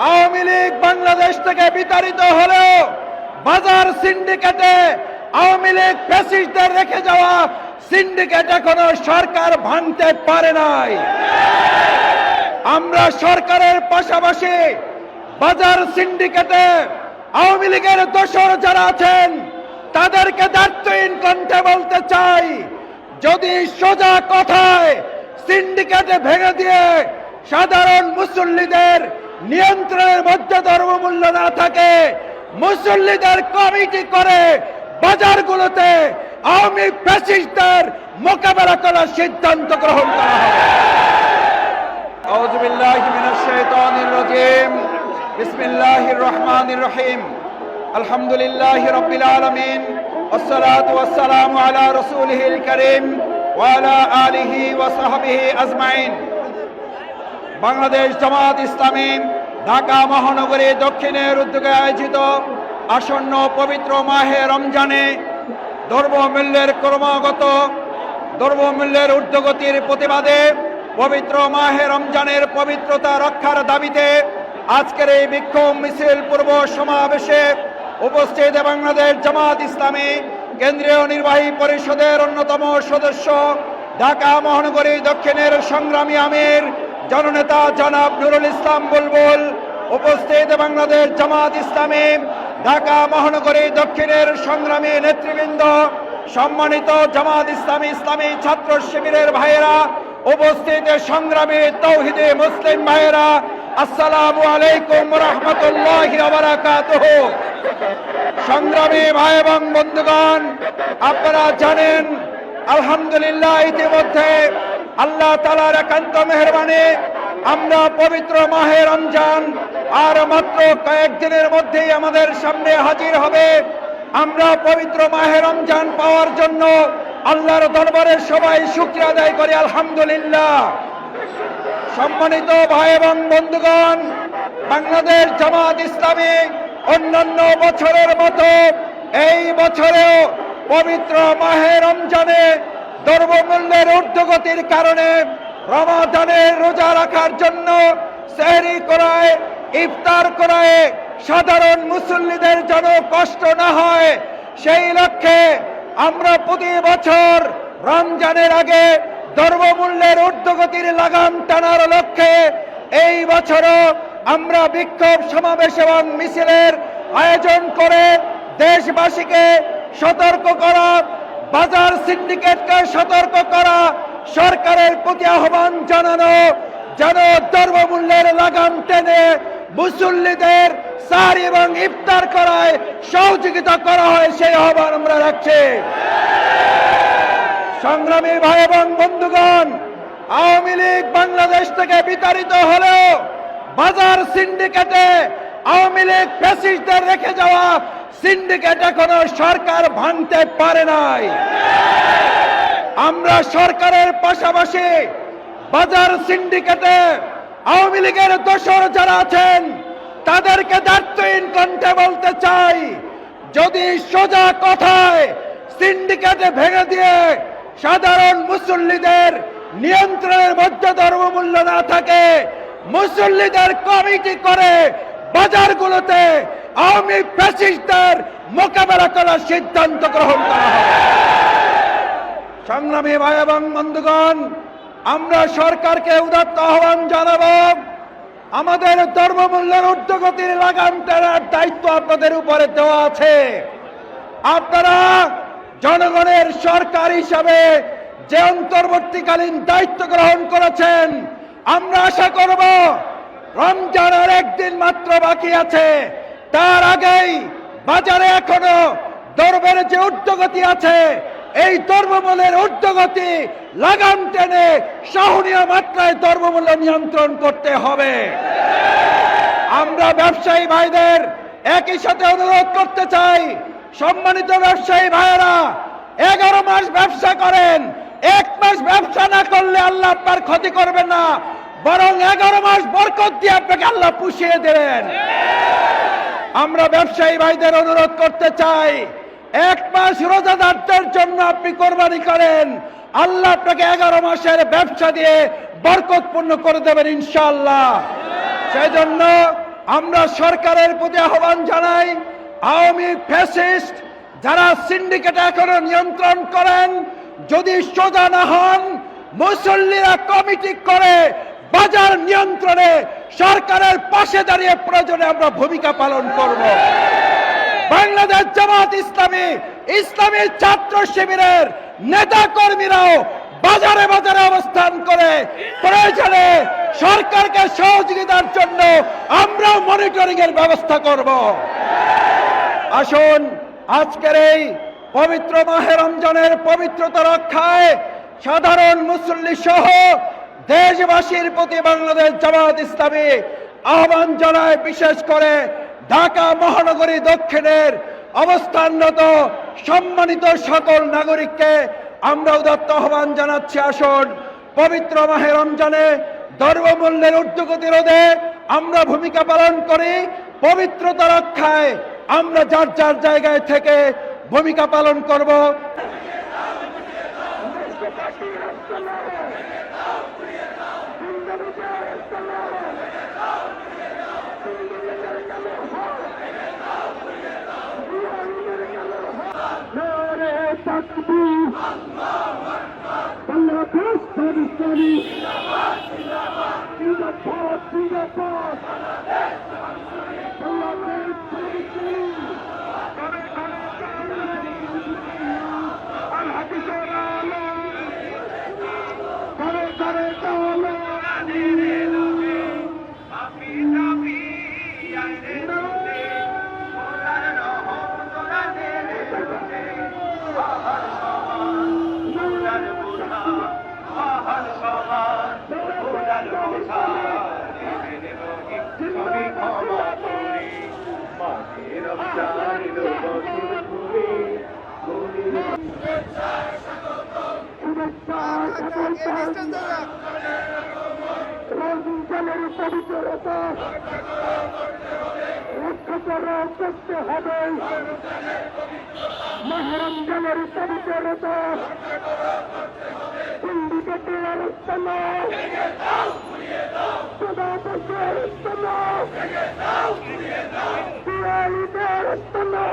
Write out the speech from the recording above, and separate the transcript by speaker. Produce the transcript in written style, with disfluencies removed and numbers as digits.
Speaker 1: আওয়ামী লীগ বাংলাদেশ থেকে বিতাড়িত হলেও বাজার সিন্ডিকেটে আওয়ামী লীগ ফ্যাসিস্টদের রেখে যাওয়া সিন্ডিকেট এখনো সরকার ভাঙতে পারে নাই। আমরা সরকারের পাশাপাশি বাজার সিন্ডিকেটে আওয়ামী লীগের দোসর যারা আছেন তাদেরকে দায়িত্বহীন কণ্ঠে বলতে চাই, যদি সোজা কথায় সিন্ডিকেটে ভেঙে দিয়ে সাধারণ মুসল্লিদের নিয়ন্ত্রণের মধ্যে ধর্মমূল্য না থাকে, মুসল্লিদের কমিটি করে বাজারগুলোতে আওয়ামী ফ্যাসিস্টদের মোকাবেলা করার সিদ্ধান্ত গ্রহণ করা হবে। আউযু বিল্লাহি মিনাশ শাইতানির রাজীম। বিসমিল্লাহির রহমানির রহিম। আলহামদুলিল্লাহি রাব্বিল আলামিন। ওয়াসসালাতু ওয়াসসালামু আলা রাসূলিহিল কারীম ওয়া আলা আলিহি ওয়া সাহবিহি আজমাইন। বাংলাদেশ জামাত ইসলামী ঢাকা মহানগরী দক্ষিণের উদ্যোগে আয়োজিত আসন্ন পবিত্র মাহে রমজানে দ্রব্যমূল্যের ঊর্ধ্বগতির প্রতিবাদে পবিত্র মাহে রমজানের পবিত্রতা রক্ষার দাবিতে আজকের এই বিক্ষোভ মিছিল পূর্ব সমাবেশে উপস্থিত বাংলাদেশ জামাত ইসলামী কেন্দ্রীয় নির্বাহী পরিষদের অন্যতম সদস্য ঢাকা মহানগরী দক্ষিণের সংগ্রামী আমির জননেতা জনাব নুরুল ইসলাম বুলবুল, উপস্থিত বাংলাদেশ জামাত ইসলামী ঢাকা মহানগরী দক্ষিণের সংগ্রামী নেতৃবৃন্দ, সম্মানিত জামাত ইসলামী ইসলামী ছাত্র শিবিরের ভাইয়েরা, উপস্থিত সংগ্রামী তৌহিদে মুসলিম ভাইয়েরা, আসসালামু আলাইকুম ওয়া রাহমাতুল্লাহি ওয়া বারাকাতুহু। সংগ্রামী ভাই এবং বন্ধুগণ, আপনারা জানেন আলহামদুলিল্লাহ ইতিমধ্যে আল্লাহ তাআলার একান্ত মেহেরবানি আমরা পবিত্র মাহে রমজান আর মাত্র কয়েকদিনের মধ্যেই আমাদের সামনে হাজির হবে। আমরা পবিত্র মাহে রমজান পাওয়ার জন্য আল্লাহর দরবারে সবাই শুকরিয়া আদায় করি আলহামদুলিল্লাহ। সম্মানিত ভাই এবং বন্ধুগণ, বাংলাদেশ জামাত ইসলামী অন্যান্য বছরের মতো এই বছরেও পবিত্র মাহে রমজানে দ্রব্যমূল্যের ঊর্ধ্বগতির কারণে রমাদানের রোজা রাখার জন্য সেহরি করায়, ইফতার করায় সাধারণ মুসল্লিদের যেন কষ্ট না হয়, সেই লক্ষ্যে আমরা প্রতি বছর রমজানের আগে দ্রব্যমূল্যের ঊর্ধ্বগতির লাগাম টানার লক্ষ্যে এই বছরও আমরা বিক্ষোভ সমাবেশ এবং মিছিলের আয়োজন করে দেশবাসীকে সতর্ক করা, বাজার সিন্ডিকেটকে সতর্ক করা, সরকারের প্রতি আহ্বান জানানো যেন দ্রব্যমূল্যের লাগাম টেনে মুসল্লিদের সাহরি এবং ইফতার করায় সহযোগিতা করা হয়, সেই আহ্বান আমরা রাখছি। সংগ্রামী ভাই এবং বন্ধুগণ, আওয়ামী লীগ বাংলাদেশ থেকে বিতাড়িত হলেও বাজার সিন্ডিকেটে আওয়ামী লীগ ফ্যাসিস্টদের রেখে যাওয়া সিন্ডিকেট এখনো সরকার ভাঙতে পারে নাই। আমরা সরকারের পাশাপাশি বাজার সিন্ডিকেটে আওয়ামী লীগের দোসর যারা আছেন তাদেরকে দায়িত্বহীন কণ্ঠে বলতে চাই, যদি সোজা কথায় সিন্ডিকেটে ভেঙে দিয়ে সাধারণ মুসল্লিদের নিয়ন্ত্রণের মধ্যে ধর্মমূল্য না থাকে, মুসল্লিদের কমিটি করে বাজারগুলোতে আওয়ামী ফ্যাসিস্টদের মোকাবেলা করার সিদ্ধান্ত গ্রহণ করা হবে। সংগ্রামী ভাই এবং বন্ধুগণ, আমরা সরকারকে উদাত্ত আহ্বান জানাবো, আমাদের দ্রব্যমূল্যের ঊর্ধ্বগতির লাগাম টানার দায়িত্ব আপনাদের উপরে দেওয়া আছে। আপনারা জনগণের সরকার হিসাবে যে অন্তর্বর্তীকালীন দায়িত্ব গ্রহণ করেছেন, আমরা আশা করব রমজানের একদিন মাত্র বাকি আছে, তার আগেই বাজারে এখনো দ্রব্যের যে ঊর্ধ্বগতি আছে এই দ্রব্যমূল্যের ঊর্ধ্বগতি লাগাম টেনে সহনীয় মাত্রায় দ্রব্যমূল্য নিয়ন্ত্রণ করতে হবে। আমরা ব্যবসায়ী ভাইদের একই সাথে অনুরোধ করতে চাই, সম্মানিত ব্যবসায়ী ভাইয়েরা, 11 মাস ব্যবসা করেন, 1 মাস ব্যবসা না করলে আল্লাহ আপনার ক্ষতি করবেন না, বরং 11 মাস বরকত দিয়ে আপনাকে আল্লাহ পুষিয়ে দেবেন। আমরা ব্যবসায়ী ভাইদের অনুরোধ করতে চাই, 1 মাস রোজাদারদের জন্য আপনি কোরবানি করেন, আল্লাহ আপনাকে 11 মাসের ব্যবসা দিয়ে বরকতপূর্ণ করে দেবেন ইনশাআল্লাহ। সেই জন্য আমরা সরকারের প্রতি আহ্বান জানাই, আওয়ামী ফ্যাসিস্ট যারা সিন্ডিকেট এখনো নিয়ন্ত্রণ করেন, যদি সোজা না হন, মুসল্লিরা কমিটি করে বাজার নিয়ন্ত্রণে সরকারের পাশে দাঁড়িয়ে প্রয়োজনে আমরা ভূমিকা পালন করব। বাংলাদেশ জামাত ইসলামী, ইসলামী ছাত্র শিবিরের নেতা কর্মীরাও বাজারে বাজারে অবস্থান করে প্রয়োজনে সরকারকে সহযোগিতার জন্য আমরা মনিটরিং এর ব্যবস্থা করব। আসুন আজকের এই পবিত্র মাহে রমজানের পবিত্রতা রক্ষায় সাধারণ মুসল্লি সহ দেশবাসীর প্রতি বাংলাদেশ জামাত ইসলামী আহ্বান জানায়। বিশেষ করে ঢাকা মহানগরী দক্ষিণের অবস্থানরত সম্মানিত সকল নাগরিককে আমরা উদাত্ত আহ্বান জানাচ্ছি, আসুন পবিত্র মাহে রমজানে দ্রব্যমূল্যের ঊর্ধ্বগতি রোধে আমরা ভূমিকা পালন করি। পবিত্রতা রক্ষায় আমরা যার যার জায়গায় থেকে ভূমিকা পালন করব। রমজানের পবিত্রতা রক্ষা করতে হবে। মাহে রমজানের পবিত্রতা সিন্ডিকেটের ইস্তেমা, সদাপতির ইস্তেমা, পিয়ালিদের ইস্তেমা।